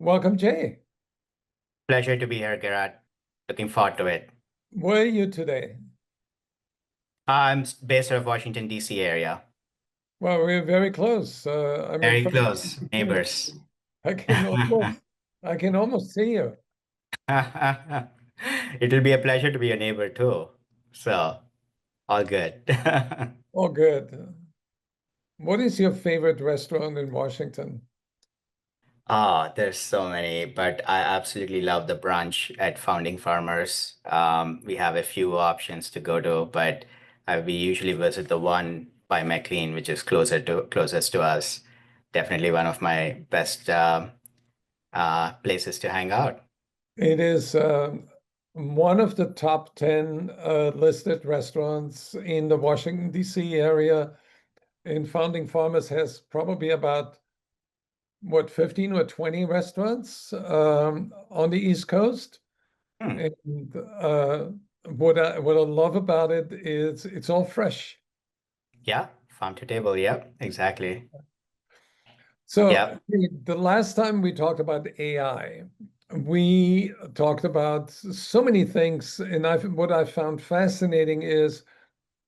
Welcome, Jay. Pleasure to be here, Gerhard. Looking forward to it. Where are you today? Based out of Washington, D.C. area. Well, we're very close. I'm in Very front. close neighbors. I can almost, I can almost see you. It'll be a pleasure to be a neighbor too. So, all good. Oh, good. What is your favorite restaurant in Washington? There's so many, but I absolutely love the brunch at Founding Farmers. We have a few options to go to, but we usually visit the one by McLean, which is closest to us. Definitely one of my best places to hang out. It is one of the top 10 listed restaurants in the Washington, D.C. area. And Founding Farmers has probably about, what, 15 or 20 restaurants on the East Coast. Hmm. And what I love about it is it's all fresh. Yeah, farm to table. Yep, exactly. So Yep. the last time we talked about AI, we talked about so many things, and what I found fascinating is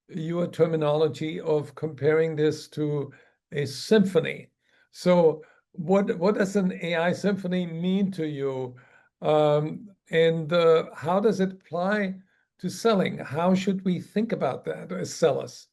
your terminology of comparing this to a symphony. So what does an AI symphony mean to you? And how does it apply to selling? How should we think about that as sellers?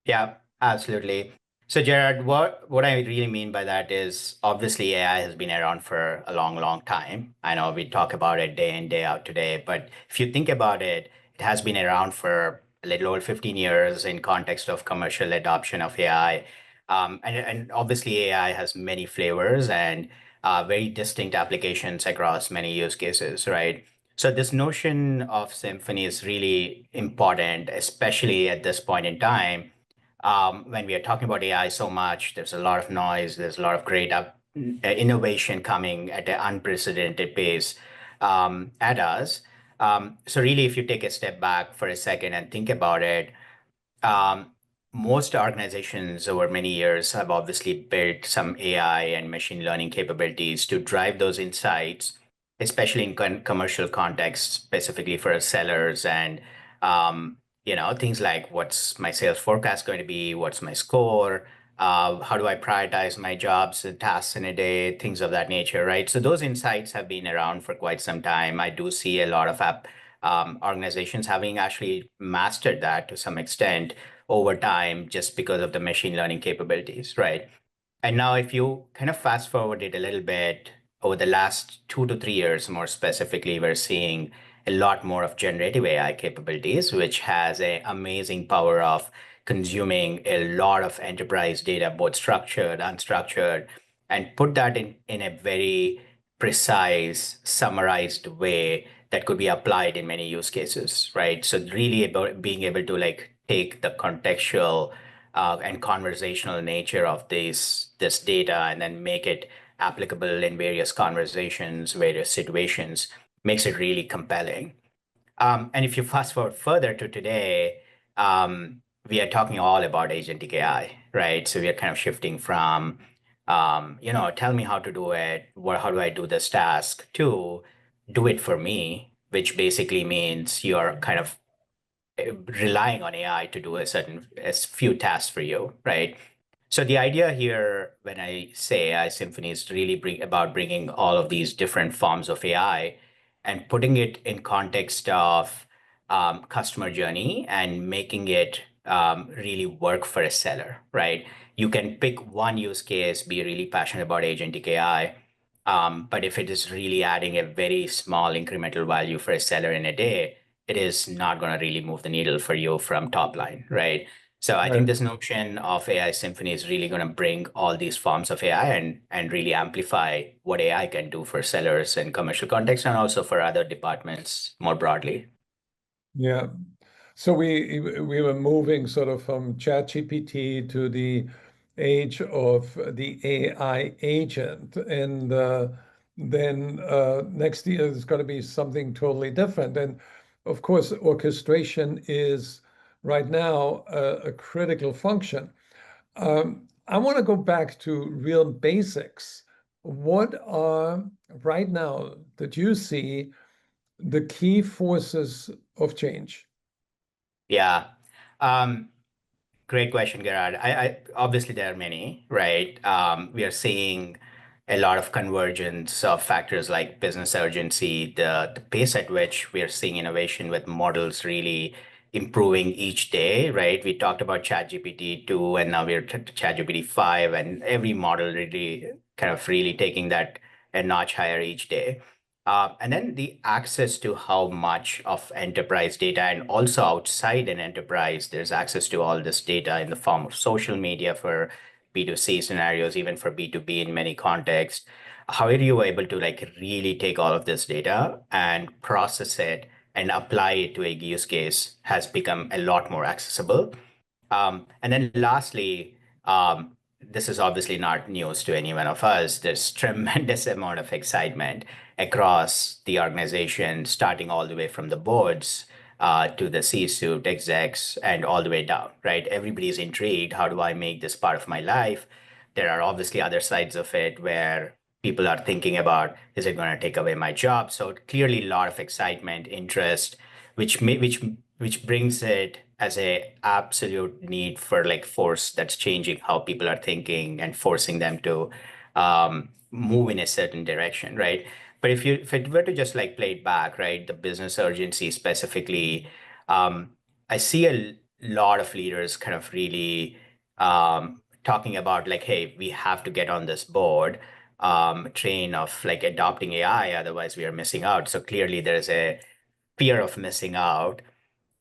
Yeah, absolutely. So, Gerard, what I really mean by that is obviously AI has been around for a long, long time. I know we talk about it day in, day out today, but if you think about it, it has been around for a little over 15 years in context of commercial adoption of AI. And obviously AI has many flavors and very distinct applications across many use cases, right? So this notion of Symphony is really important, especially at this point in time when we are talking about AI so much, there's a lot of noise, there's a lot of great innovation coming at an unprecedented pace at us. So really, if you take a step back for a second and think about it, um, most organizations over many years have obviously built some AI and machine learning capabilities to drive those insights, especially in commercial contexts, specifically for sellers and things like what's my sales forecast going to be, what's my score, how do I prioritize my jobs and tasks in a day, things of that nature, right? So those insights have been around for quite some time. I do see a lot of organizations having actually mastered that to some extent over time just because of the machine learning capabilities, right? And now, if you kind of fast forward it a little bit, over the last 2 to 3 years, more specifically, we're seeing a lot more of generative AI capabilities, which has an amazing power of consuming a lot of enterprise data, both structured, unstructured, and put that in a very precise, summarized way that could be applied in many use cases, right? So really about being able to like take the contextual and conversational nature of this data and then make it applicable in various conversations, various situations, makes it really compelling. And if you fast forward further to today, we are talking all about agentic AI, right? So we are kind of shifting from, tell me how to do it, how do I do this task, to do it for me, which basically means you're kind of relying on AI to do a few tasks for you, right? So the idea here, when I say AI Symphony, is really about bringing all of these different forms of AI and putting it in context of customer journey and making it really work for a seller, right? You can pick one use case, be really passionate about agentic AI, but if it is really adding a very small incremental value for a seller in a day, it is not going to really move the needle for you from top line, right? So I think Right. this notion of AI Symphony is really going to bring all these forms of AI and really amplify what AI can do for sellers in commercial context and also for other departments more broadly. Yeah. So we were moving sort of from ChatGPT to the age of the AI agent, and then next year is going to be something totally different. And of course, orchestration is right now a critical function. I want to go back to real basics. what are right now that you see the key forces of change? Yeah. Um, Great question, Gerhard. Obviously there are many, right? We are seeing a lot of convergence of factors like business urgency, the pace at which we are seeing innovation with models really improving each day, right? We talked about ChatGPT 2 and now we're ChatGPT 5 and every model really kind of really taking that a notch higher each day. And then the access to how much of enterprise data and also outside an enterprise, there's access to all this data in the form of social media for B2C scenarios, even for B2B in many contexts. How are you able to like really take all of this data and process it and apply it to a use case has become a lot more accessible. And then lastly, this is obviously not news to any one of us. There's tremendous amount of excitement across the organization, starting all the way from the boards to the C-suite execs and all the way down, right? Everybody's intrigued. How do I make this part of my life? There are obviously other sides of it where people are thinking about, is it going to take away my job? So clearly a lot of excitement, interest, which brings it as a absolute need for like force that's changing how people are thinking and forcing them to move in a certain direction, right? But if it were to just like play it back, right, the business urgency specifically, I see a lot of leaders kind of really talking about like, hey, we have to get on this board train of like adopting AI, otherwise we are missing out. So clearly there is a fear of missing out.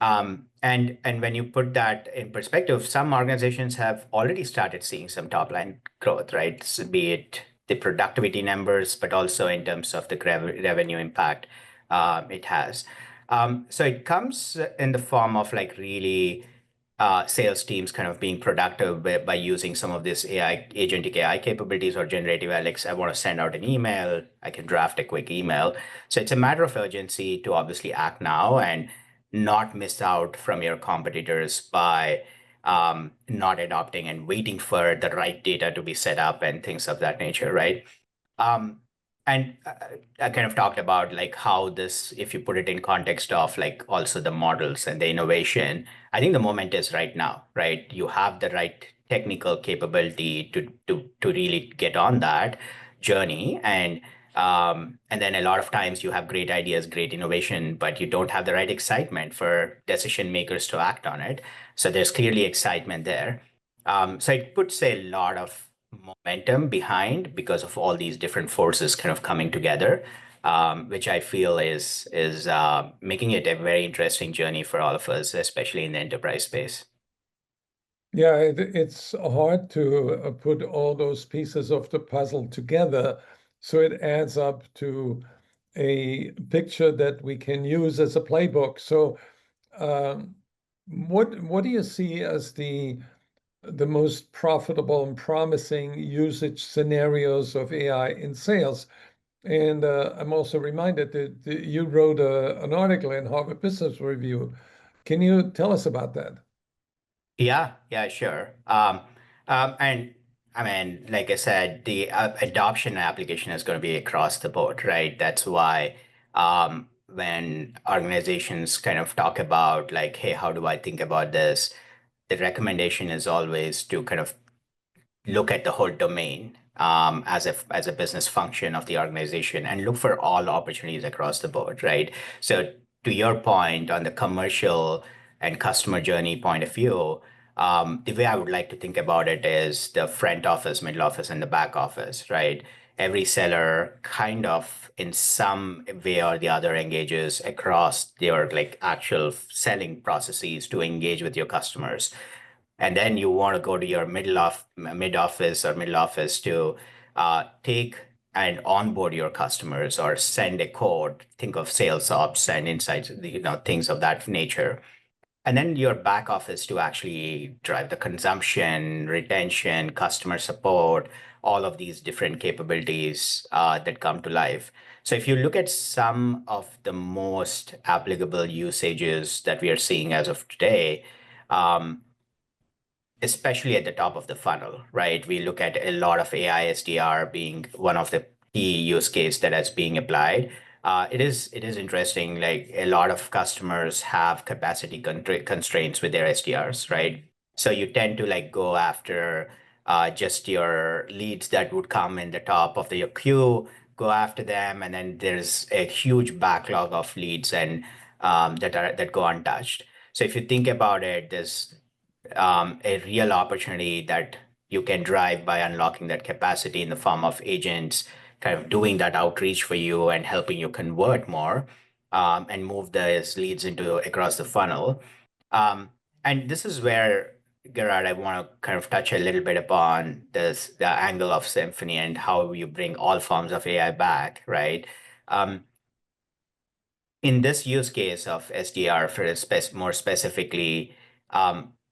And when you put that in perspective, some organizations have already started seeing some top line growth, right? So be it the productivity numbers, but also in terms of the revenue impact it has. So it comes in the form of like really sales teams kind of being productive by using some of this AI, agentic AI capabilities or generative Alex. I want to send out an email. I can draft a quick email. So it's a matter of urgency to obviously act now and not miss out from your competitors by not adopting and waiting for the right data to be set up and things of that nature, right? Um, and I kind of talked about like how this, if you put it in context of like also the models and the innovation, I think the moment is right now, right? You have the right technical capability to really get on that journey. And then a lot of times you have great ideas, great innovation, but you don't have the right excitement for decision makers to act on it. So there's clearly excitement there. So it puts a lot of momentum behind because of all these different forces kind of coming together, which I feel is making it a very interesting journey for all of us, especially in the enterprise space. Yeah, it's hard to put all those pieces of the puzzle together so it adds up to a picture that we can use as a playbook. So, um, what do you see as the most profitable and promising usage scenarios of AI in sales? And I'm also reminded that you wrote an article in Harvard Business Review. Can you tell us about that? Yeah, sure. And I mean, like I said, the adoption and application is going to be across the board, right? That's why when organizations kind of talk about like, hey, how do I think about this? The recommendation is always to kind of look at the whole domain as a business function of the organization and look for all opportunities across the board, right? So to your point on the commercial and customer journey point of view, the way I would like to think about it is the front office, middle office, and the back office, right? Every seller kind of in some way or the other engages across their like actual selling processes to engage with your customers, and then you want to go to your mid office or middle office to take and onboard your customers or send a code. Think of sales ops and insights, things of that nature. And then your back office to actually drive the consumption, retention, customer support, all of these different capabilities that come to life. So if you look at some of the most applicable usages that we are seeing as of today, um, especially at the top of the funnel, right? We look at a lot of AI SDR being one of the key use case that is being applied. It is interesting. Like a lot of customers have capacity constraints with their SDRs, right? So you tend to like go after just your leads that would come in the top of your queue, go after them, and then there's a huge backlog of leads and that go untouched. So if you think about it, there's a real opportunity that you can drive by unlocking that capacity in the form of agents kind of doing that outreach for you and helping you convert more and move those leads into across the funnel. Um, and this is where, Gerhard, I want to kind of touch a little bit upon the angle of Symphony and how you bring all forms of AI back, right? Um, in this use case of SDR for more specifically,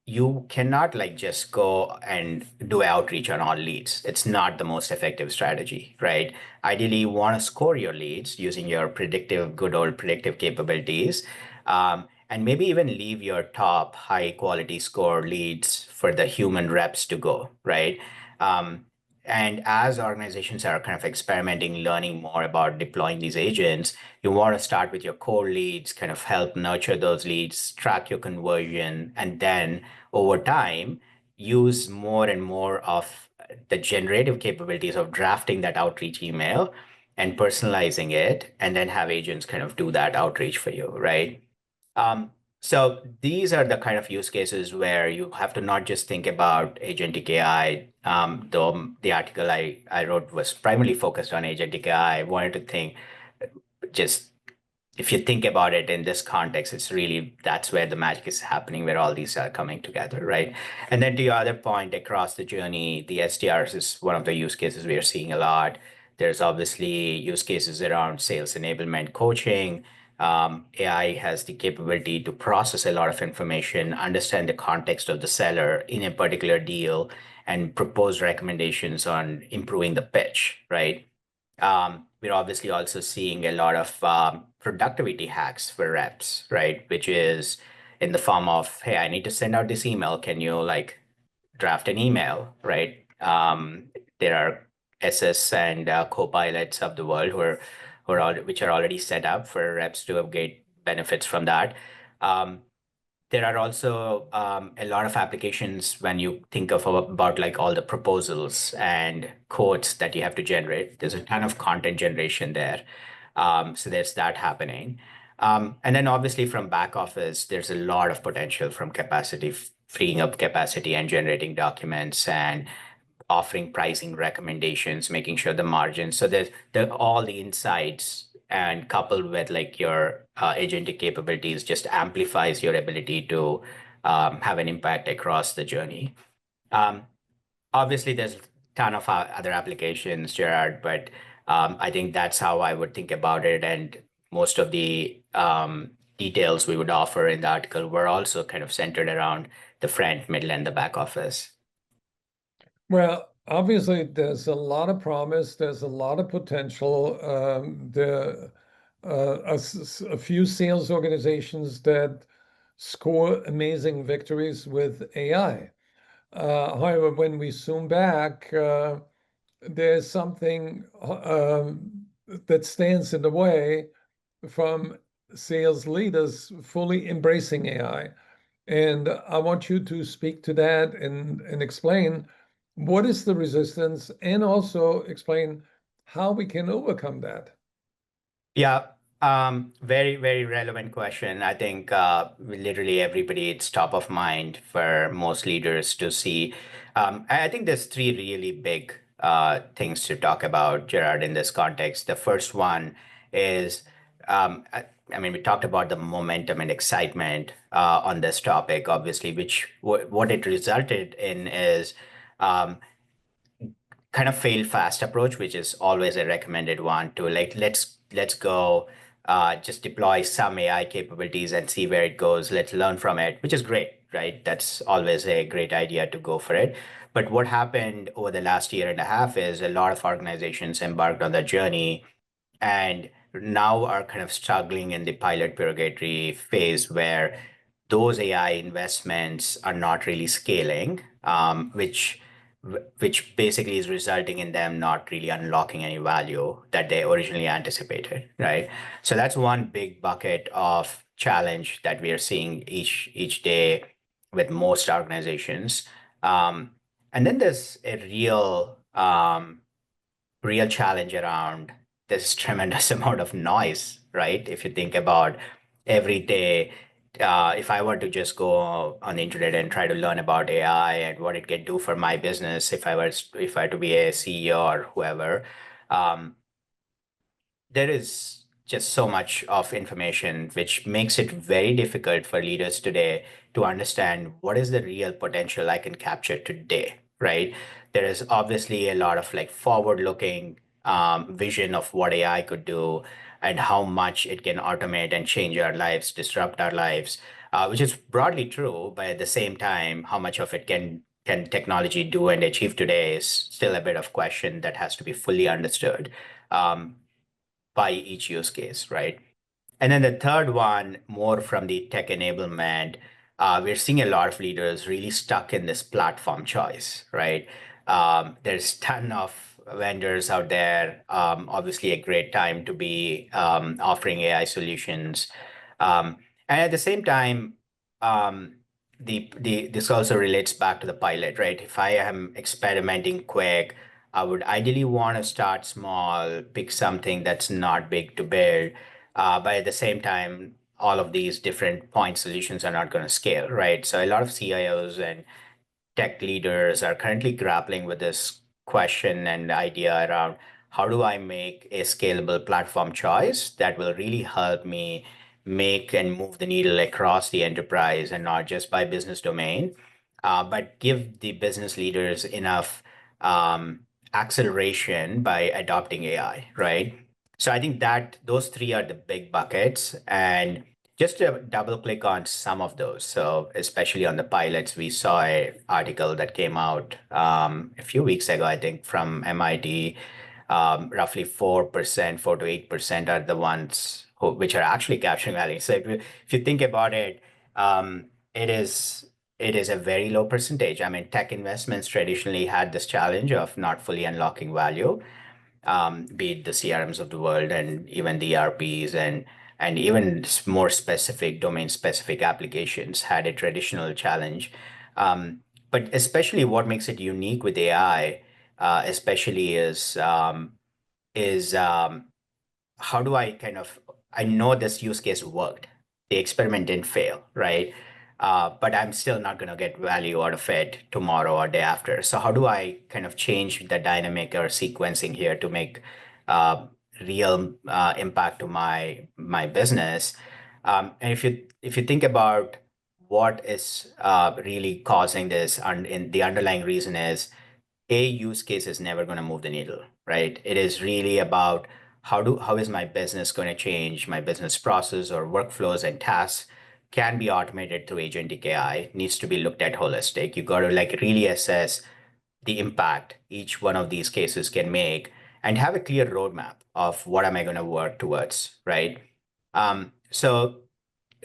you cannot like just go and do outreach on all leads. It's not the most effective strategy, right? Ideally, you want to score your leads using your good old predictive capabilities, and maybe even leave your top high quality score leads for the human reps to go, right? Um, and as organizations are kind of experimenting, learning more about deploying these agents, you want to start with your core leads, kind of help nurture those leads, track your conversion, and then over time, use more and more of the generative capabilities of drafting that outreach email and personalizing it, and then have agents kind of do that outreach for you, right? Um, so these are the kind of use cases where you have to not just think about agentic AI. Though the article I wrote was primarily focused on agentic AI, I wanted to think just if you think about it in this context, it's really that's where the magic is happening, where all these are coming together, right? And then to your other point, across the journey, the SDRs is one of the use cases we are seeing a lot. There's obviously use cases around sales enablement coaching. AI has the capability to process a lot of information, understand the context of the seller in a particular deal, and propose recommendations on improving the pitch, right? We're obviously also seeing a lot of productivity hacks for reps, right? Which is in the form of, hey, I need to send out this email. Can you like draft an email, right? There are SS and co-pilots of the world which are already set up for reps to get benefits from that. There are also a lot of applications when you think of about like all the proposals and quotes that you have to generate. There's a ton of content generation there. So there's that happening. And then obviously from back office, there's a lot of potential from capacity, freeing up capacity and generating documents and offering pricing recommendations, making sure the margins. So there's all the insights and coupled with like your agentic capabilities just amplifies your ability to have an impact across the journey. Um, Obviously, there's a ton of other applications, Gerhard, but I think that's how I would think about it. And most of the details we would offer in the article were also kind of centered around the front, middle, and the back office. Well, obviously, there's a lot of promise. There's a lot of potential. A few sales organizations that score amazing victories with AI. However, when we zoom back, there's something that stands in the way from sales leaders fully embracing AI. And I want you to speak to that and explain what is the resistance and also explain how we can overcome that. Yeah, very, very relevant question. I think literally everybody, it's top of mind for most leaders to see. I think there's three really big things to talk about, Gerard, in this context. The first one is, I mean, we talked about the momentum and excitement on this topic, obviously, which what it resulted in is kind of fail fast approach, which is always a recommended one to like let's go just deploy some AI capabilities and see where it goes. Let's learn from it, which is great, right? That's always a great idea to go for it. But what happened over the last year and a half is a lot of organizations embarked on that journey and now are kind of struggling in the pilot purgatory phase where those AI investments are not really scaling, which basically is resulting in them not really unlocking any value that they originally anticipated, right? So that's one big bucket of challenge that we are seeing each day with most organizations. And then there's a real challenge around this tremendous amount of noise, right? If you think about every day, if I were to just go on the internet and try to learn about AI and what it can do for my business, if I were to be a CEO or whoever, um, there is just so much of information, which makes it very difficult for leaders today to understand what is the real potential I can capture today, right? There is obviously a lot of like forward-looking vision of what AI could do and how much it can automate and change our lives, disrupt our lives, which is broadly true. But at the same time, how much of it can technology do and achieve today is still a bit of question that has to be fully understood. By each use case, right? And then the third one, more from the tech enablement, we're seeing a lot of leaders really stuck in this platform choice, right? There's a ton of vendors out there. Obviously, a great time to be offering AI solutions. And at the same time, um, this also relates back to the pilot, right? If I am experimenting quick, I would ideally want to start small, pick something that's not big to build. But at the same time, all of these different point solutions are not going to scale, right? So a lot of CIOs and tech leaders are currently grappling with this question and idea around how do I make a scalable platform choice that will really help me make and move the needle across the enterprise and not just by business domain, but give the business leaders enough acceleration by adopting AI, right? So I think that those three are the big buckets. And just to double click on some of those. So especially on the pilots, we saw an article that came out a few weeks ago, I think, from MIT. Roughly 4%, 4 to 8% are the ones which are actually capturing value. So if you think about it, it is it is a very low percentage. I mean, tech investments traditionally had this challenge of not fully unlocking value, be it the CRMs of the world and even the ERPs and even more specific domain specific applications had a traditional challenge. But especially what makes it unique with AI, especially is how do I I know this use case worked. The experiment didn't fail, right? But I'm still not going to get value out of it tomorrow or day after. So how do I kind of change the dynamic or sequencing here to make uh, real impact to my business? And if you think about what is really causing this, and the underlying reason is a use case is never going to move the needle, right? It is really about how is my business going to change? My business process or workflows and tasks can be automated through agentic AI. Needs to be looked at holistic. You got to like really assess the impact each one of these cases can make and have a clear roadmap of what am I going to work towards, right? So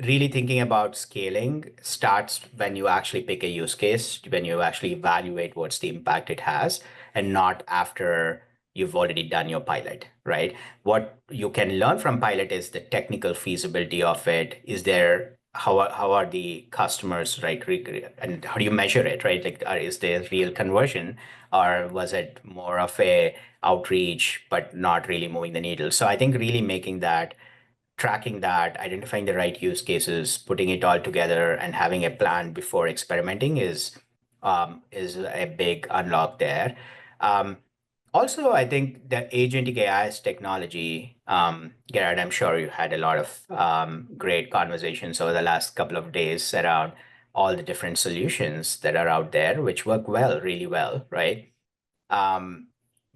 really thinking about scaling starts when you actually pick a use case, when you actually evaluate what's the impact it has, and not after you've already done your pilot, right? What you can learn from pilot is the technical feasibility of it. Is there how are the customers, right? And how do you measure it, right? Like, is there real conversion, or was it more of a outreach but not really moving the needle? So I think really making that tracking that, identifying the right use cases, putting it all together, and having a plan before experimenting is a big unlock there. Um, Also, I think the agentic AI's technology, Gerhard, I'm sure you had a lot of great conversations over the last couple of days around all the different solutions that are out there, which work well, really well, right? Um,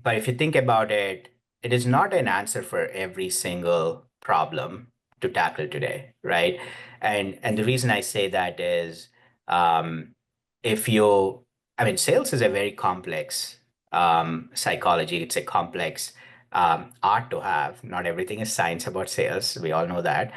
but if you think about it, it is not an answer for every single problem to tackle today, right? And the reason I say that is um, if you, I mean, sales is a very complex psychology. It's a complex art to have. Not everything is science about sales. We all know that.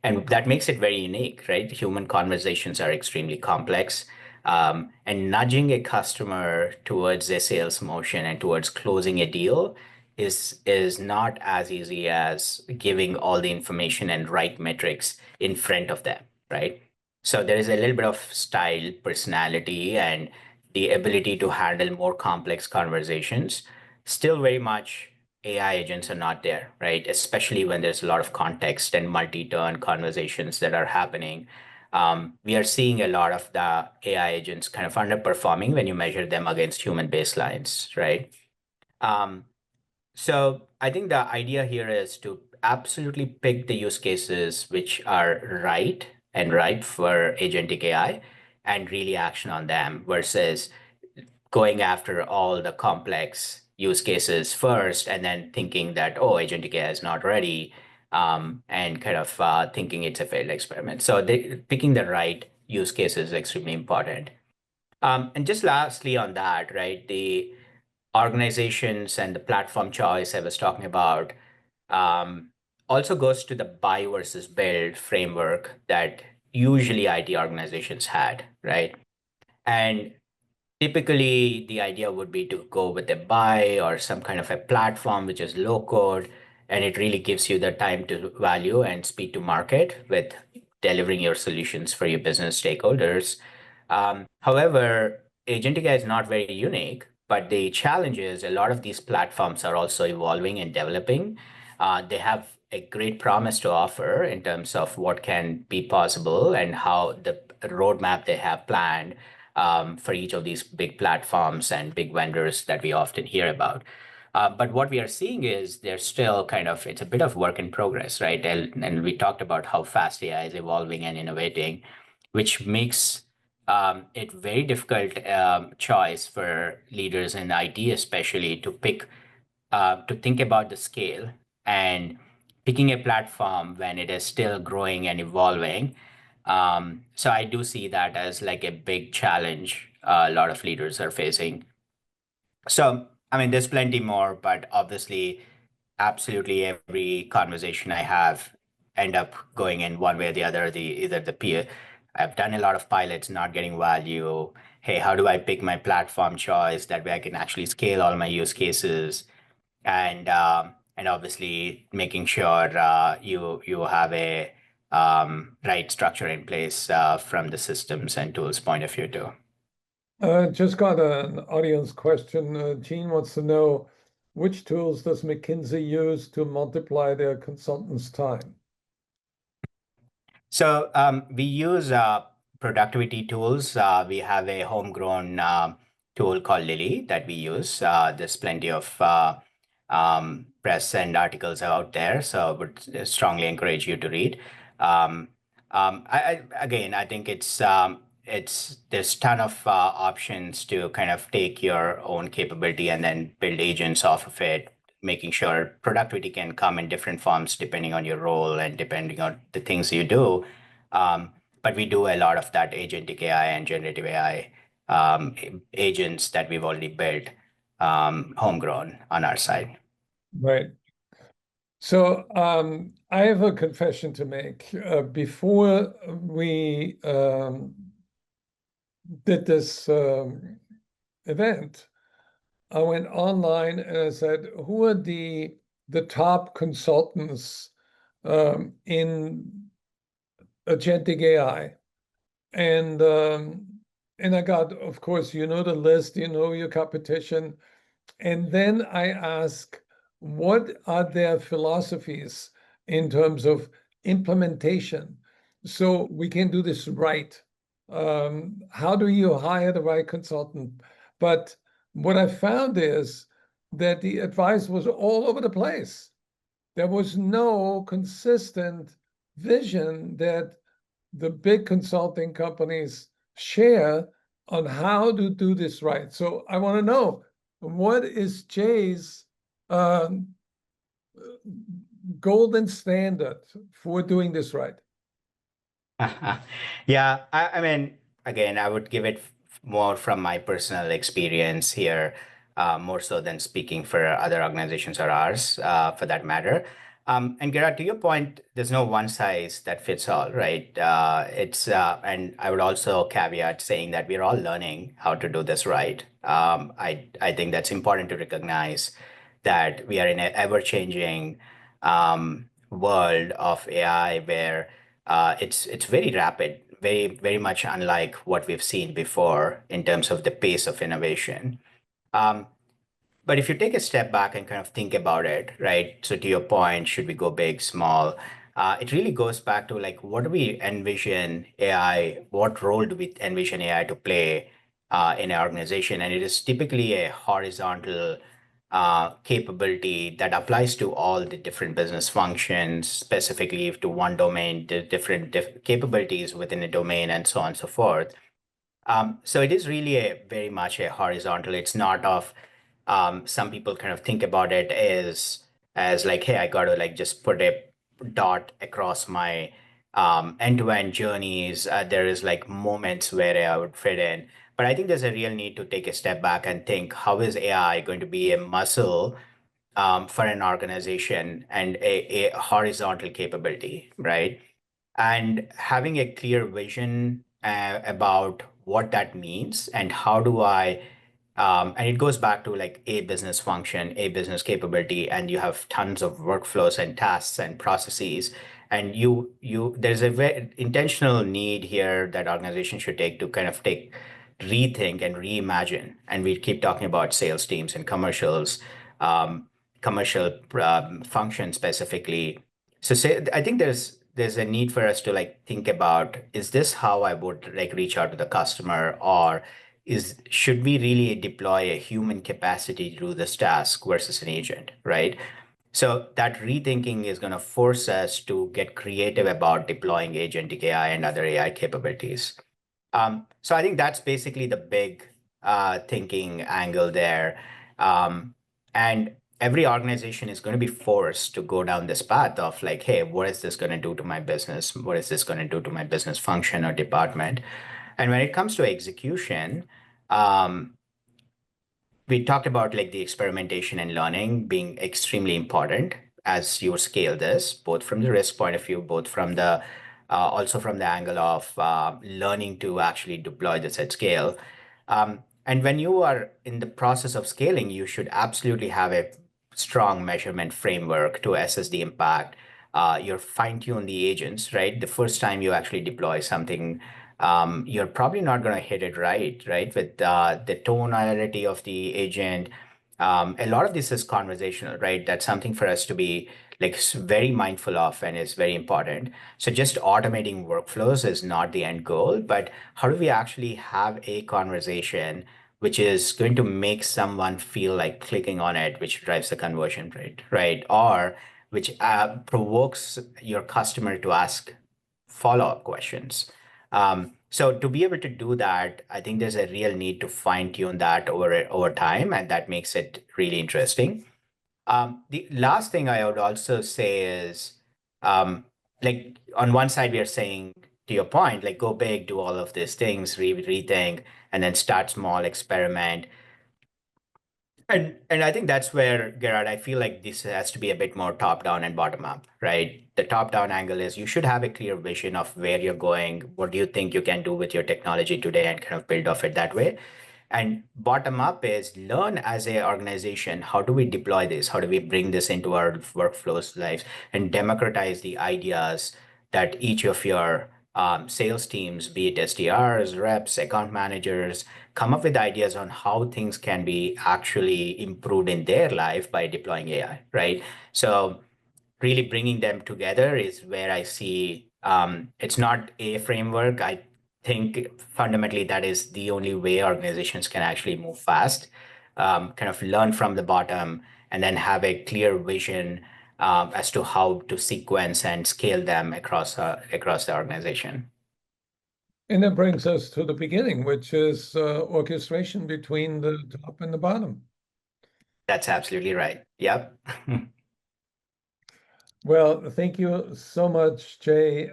And that makes it very unique, right? Human conversations are extremely complex. And nudging a customer towards a sales motion and towards closing a deal is not as easy as giving all the information and right metrics in front of them, right? So there is a little bit of style, personality, and the ability to handle more complex conversations. Still very much AI agents are not there, right? Especially when there's a lot of context and multi-turn conversations that are happening. We are seeing a lot of the AI agents kind of underperforming when you measure them against human baselines, right? Um, so I think the idea here is to absolutely pick the use cases which are right and ripe for agentic AI and really action on them versus going after all the complex use cases first and then thinking that, oh, agentic AI is not ready, and kind of thinking it's a failed experiment. So picking the right use cases is extremely important. And just lastly on that, right, the organizations and the platform choice I was talking about um, also goes to the buy versus build framework that usually IT organizations had, right? And typically, the idea would be to go with a buy or some kind of a platform which is low code, and it really gives you the time to value and speed to market with delivering your solutions for your business stakeholders. However, Agentic AI is not very unique, but the challenge is a lot of these platforms are also evolving and developing. They have a great promise to offer in terms of what can be possible and how the roadmap they have planned for each of these big platforms and big vendors that we often hear about. But what we are seeing is there's still kind of, it's a bit of work in progress, right? And we talked about how fast AI is evolving and innovating, which makes it very difficult choice for leaders in IT, especially to think about the scale and picking a platform when it is still growing and evolving. So I do see that as like a big challenge a lot of leaders are facing. So, I mean, there's plenty more, but obviously, absolutely every conversation I have end up going in one way or the other. Either the peer, I've done a lot of pilots, not getting value. Hey, how do I pick my platform choice? That way I can actually scale all my use cases and obviously making sure you have a right structure in place from the systems and tools point of view too. Just got an audience question. Gene wants to know which tools does McKinsey use to multiply their consultants' time? So we use productivity tools. We have a homegrown tool called Lily that we use. There's plenty of press and articles out there, so I would strongly encourage you to read. Um, Again, I think it's there's ton of options to kind of take your own capability and then build agents off of it, making sure productivity can come in different forms depending on your role and depending on the things you do. But we do a lot of that agentic AI and generative AI agents that we've already built homegrown on our side. Right. So I have a confession to make. Before we did this event, I went online and I said, "Who are the top consultants in agentic AI?" And I got, of course, you know the list, you know your competition, and then I ask, what are their philosophies in terms of implementation so we can do this right? How do you hire the right consultant? But what I found is that the advice was all over the place. There was no consistent vision that the big consulting companies share on how to do this right. So I want to know, what is Jay's um, golden standard for doing this right? Yeah, I mean, again, I would give it more from my personal experience here, more so than speaking for other organizations or ours, for that matter. And Gerhard, to your point, there's no one size that fits all, right? And I would also caveat saying that we're all learning how to do this right. I think that's important to recognize that we are in an ever-changing world of AI where it's very rapid, very much unlike what we've seen before in terms of the pace of innovation. Um, but if you take a step back and kind of think about it, right? So to your point, should we go big, small? It really goes back to like, what do we envision AI? What role do we envision AI to play in an organization? And it is typically a horizontal capability that applies to all the different business functions, specifically to one domain, the different capabilities within a domain, and so on and so forth. So it is really very much a horizontal. It's not of some people kind of think about it as like, hey, I got to like just put a dot across my end-to-end journeys. There is like moments where I would fit in, but I think there's a real need to take a step back and think, how is AI going to be a muscle for an organization and a horizontal capability, right? And having a clear vision about what that means and how do I and it goes back to like a business function, a business capability, and you have tons of workflows and tasks and processes. And there's a very intentional need here that organizations should take to kind of rethink and reimagine. And we keep talking about sales teams and commercial function specifically. So I think there's a need for us to like think about, is this how I would like reach out to the customer, or should we really deploy a human capacity to do this task versus an agent, right? So that rethinking is going to force us to get creative about deploying agentic AI and other AI capabilities. So I think that's basically the big thinking angle there. And every organization is going to be forced to go down this path of like, hey, what is this going to do to my business? What is this going to do to my business function or department? And when it comes to execution, um, we talked about like the experimentation and learning being extremely important as you scale this, both from the risk point of view, both from the also from the angle of learning to actually deploy this at scale. And when you are in the process of scaling, you should absolutely have a strong measurement framework to assess the impact. You're fine-tune the agents, right? The first time you actually deploy something, you're probably not going to hit it right? With the tonality of the agent. A lot of this is conversational, right? That's something for us to be like very mindful of and is very important. So just automating workflows is not the end goal, but how do we actually have a conversation which is going to make someone feel like clicking on it, which drives the conversion rate, right? Or which provokes your customer to ask follow-up questions. So to be able to do that, I think there's a real need to fine tune that over time, and that makes it really interesting. The last thing I would also say is, like on one side, we are saying to your point, like go big, do all of these things, rethink, and then start small, experiment. And I think that's where, Gerhard, I feel like this has to be a bit more top down and bottom up, right? The top down angle is you should have a clear vision of where you're going. What do you think you can do with your technology today and kind of build off it that way? And bottom up is learn as a organization, how do we deploy this? How do we bring this into our workflows lives and democratize the ideas that each of your sales teams, be it SDRs, reps, account managers, come up with ideas on how things can be actually improved in their life by deploying AI, right? So really bringing them together is where I see it's not a framework. I think fundamentally that is the only way organizations can actually move fast, kind of learn from the bottom, and then have a clear vision as to how to sequence and scale them across the organization. And that brings us to the beginning, which is orchestration between the top and the bottom. That's absolutely right. Yep. Well, thank you so much, Jay.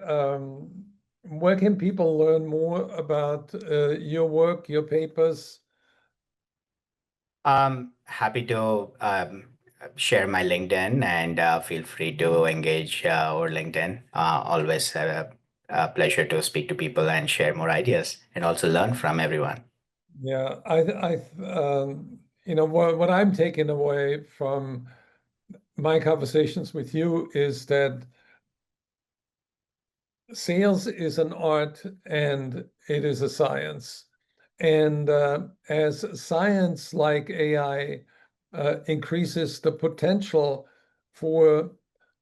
Where can people learn more about your work, your papers? Happy to share my LinkedIn and feel free to engage over LinkedIn. Always a pleasure to speak to people and share more ideas and also learn from everyone. Yeah, what I'm taking away from my conversations with you is that sales is an art and it is a science. And as science like AI increases the potential for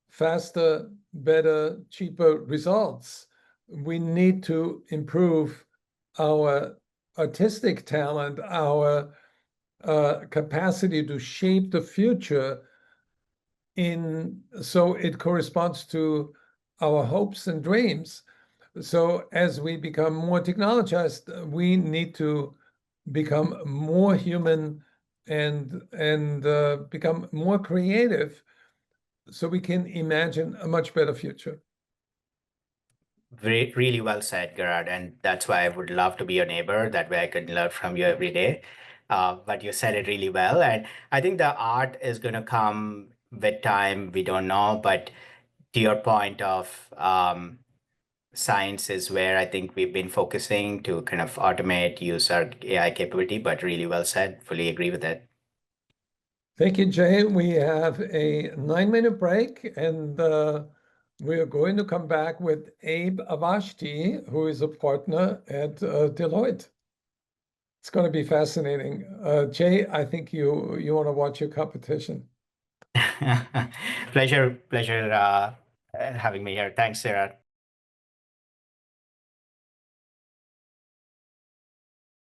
faster, better, cheaper results, we need to improve our artistic talent, our capacity to shape the future so it corresponds to our hopes and dreams. So as we become more technologized, we need to become more human and become more creative so we can imagine a much better future. Really well said, Gerhard. And that's why I would love to be your neighbor. That way I could learn from you every day. But you said it really well. And I think the art is going to come with time. We don't know. But to your point of science is where I think we've been focusing to kind of automate, use our AI capability. But really well said. Fully agree with it. Thank you, Jay. We have a 9-minute break, and we are going to come back with Abe Avashti, who is a partner at Deloitte. It's going to be fascinating. Jay, I think you want to watch your competition. Pleasure having me here. Thanks, Sarah.